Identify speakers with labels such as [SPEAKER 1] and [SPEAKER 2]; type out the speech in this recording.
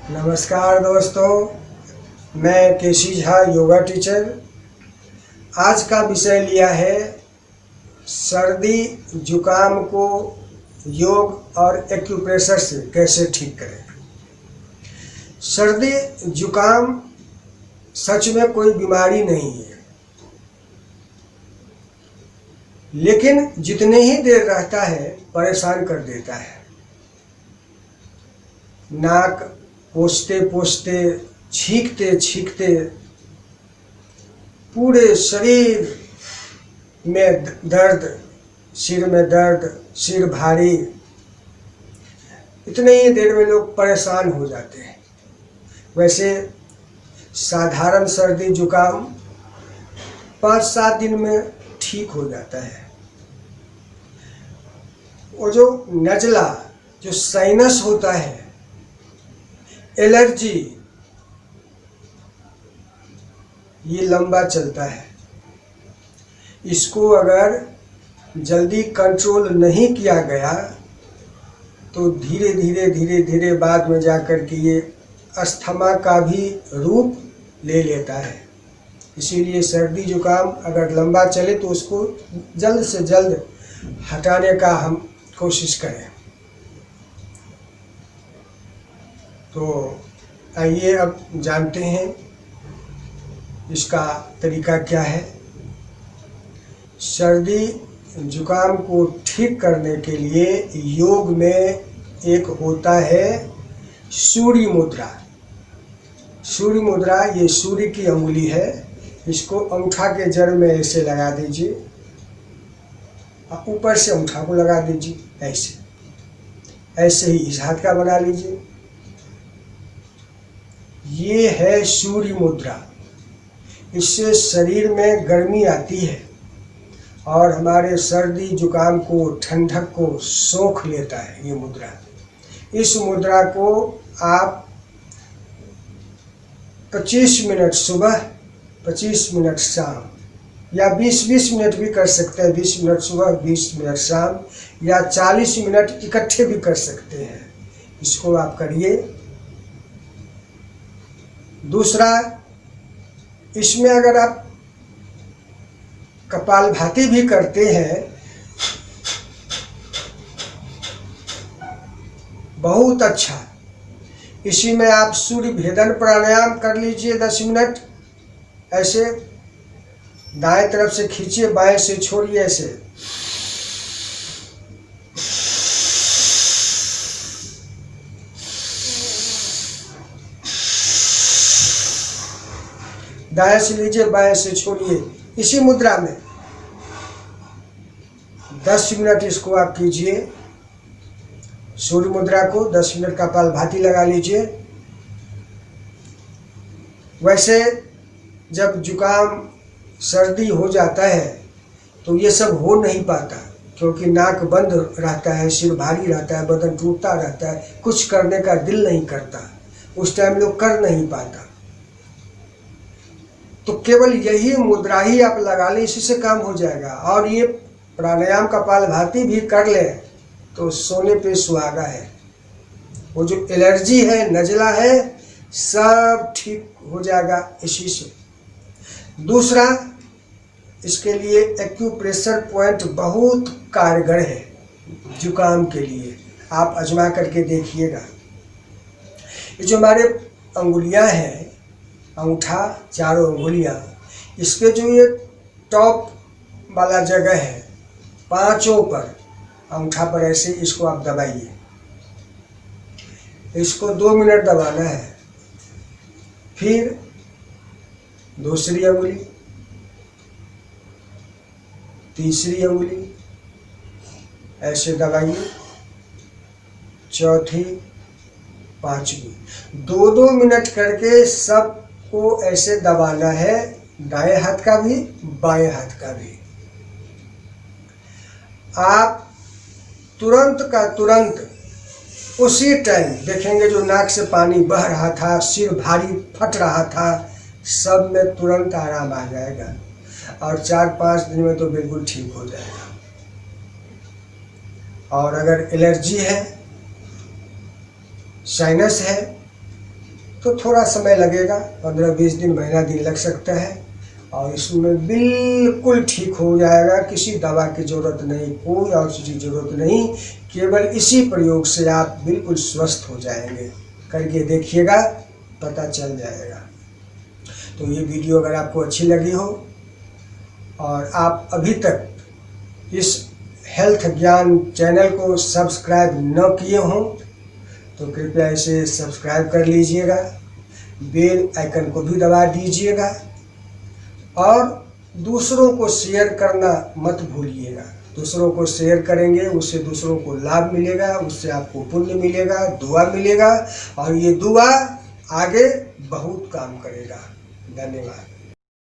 [SPEAKER 1] नमस्कार दोस्तों, मैं केसी झा योगा टीचर। आज का विषय लिया है सर्दी जुकाम को योग और एक्यूप्रेशर से कैसे ठीक करें। सर्दी जुकाम सच में कोई बीमारी नहीं है, लेकिन जितने ही देर रहता है परेशान कर देता है। नाक पोंछते पोंछते, छींकते छींकते पूरे शरीर में दर्द, सिर में दर्द, सिर भारी, इतने ही देर में लोग परेशान हो जाते हैं। वैसे साधारण सर्दी जुकाम 5-7 दिन में ठीक हो जाता है। वो जो नज़ला, जो साइनस होता है, एलर्जी, ये लंबा चलता है। इसको अगर जल्दी कंट्रोल नहीं किया गया तो धीरे धीरे बाद में जाकर के ये अस्थमा का भी रूप ले लेता है। इसीलिए सर्दी जुकाम अगर लंबा चले तो उसको जल्द से जल्द हटाने का हम कोशिश करें। तो आइए अब जानते हैं इसका तरीका क्या है। सर्दी जुकाम को ठीक करने के लिए योग में एक होता है सूर्य मुद्रा। सूर्य मुद्रा, ये सूर्य की अंगुली है। इसको अंगूठा के जड़ में ऐसे लगा दीजिए, ऊपर से अंगूठा को लगा दीजिए, ऐसे ही इस हाथ का बना लीजिए। ये है सूर्य मुद्रा। इससे शरीर में गर्मी आती है और हमारे सर्दी जुकाम को, ठंडक को सोख लेता है ये मुद्रा। इस मुद्रा को आप 25 मिनट सुबह, 25 मिनट शाम, या 20-20 मिनट भी कर सकते हैं। 20 मिनट सुबह, 20 मिनट शाम, या 40 मिनट इकट्ठे भी कर सकते हैं। इसको आप करिए। दूसरा, इसमें अगर आप कपालभाति भी करते हैं, बहुत अच्छा। इसी में आप सूर्य भेदन प्राणायाम कर लीजिए 10 मिनट। ऐसे दाएं तरफ से खींचिए, बाएं से छोड़िए, ऐसे दाएं से लीजिए, बाएं से छोड़िए। इसी मुद्रा में 10 मिनट इसको आप कीजिए। सूर्य मुद्रा को 10 मिनट कपालभाति लगा लीजिए। वैसे जब जुकाम सर्दी हो जाता है तो ये सब हो नहीं पाता, क्योंकि नाक बंद रहता है, सिर भारी रहता है, बदन टूटता रहता है, कुछ करने का दिल नहीं करता, उस टाइम लोग कर नहीं पाता। तो केवल यही मुद्रा ही आप लगा लें, इसी से काम हो जाएगा। और ये प्राणायाम कपालभाति भी कर लें तो सोने पे सुहागा है। वो जो एलर्जी है, नज़ला है, सब ठीक हो जाएगा इसी से। दूसरा, इसके लिए एक्यूप्रेशर पॉइंट बहुत कारगर है जुकाम के लिए। आप आजमा करके देखिएगा। ये जो हमारे अंगुलियां हैं, अंगूठा, चारों अंगुलियां, इसके जो ये टॉप वाला जगह है, 5 पर अंगूठा पर ऐसे इसको आप दबाइए। इसको 2 मिनट दबाना है। फिर दूसरी अंगुली, तीसरी अंगुली ऐसे दबाइए, चौथी, 5वीं, 2-2 मिनट करके सबको ऐसे दबाना है, दाएं हाथ का भी, बाएं हाथ का भी। आप तुरंत का तुरंत उसी टाइम देखेंगे जो नाक से पानी बह रहा था, सिर भारी फट रहा था, सब में तुरंत आराम आ जाएगा और 4-5 दिन में तो बिल्कुल ठीक हो जाएगा। और अगर एलर्जी है, साइनस है, तो थोड़ा समय लगेगा, 15-20 दिन, महीना दिन लग सकता है, और इसमें बिल्कुल ठीक हो जाएगा। किसी दवा की ज़रूरत नहीं, कोई और चीज़ की ज़रूरत नहीं, केवल इसी प्रयोग से आप बिल्कुल स्वस्थ हो जाएंगे। करके देखिएगा, पता चल जाएगा। तो ये वीडियो अगर आपको अच्छी लगी हो और आप अभी तक इस हेल्थ ज्ञान चैनल को सब्सक्राइब न किए हों तो कृपया इसे सब्सक्राइब कर लीजिएगा, बेल आइकन को भी दबा दीजिएगा और दूसरों को शेयर करना मत भूलिएगा। दूसरों को शेयर करेंगे, उससे दूसरों को लाभ मिलेगा, उससे आपको पुण्य मिलेगा, दुआ मिलेगा, और ये दुआ आगे बहुत काम करेगा। धन्यवाद।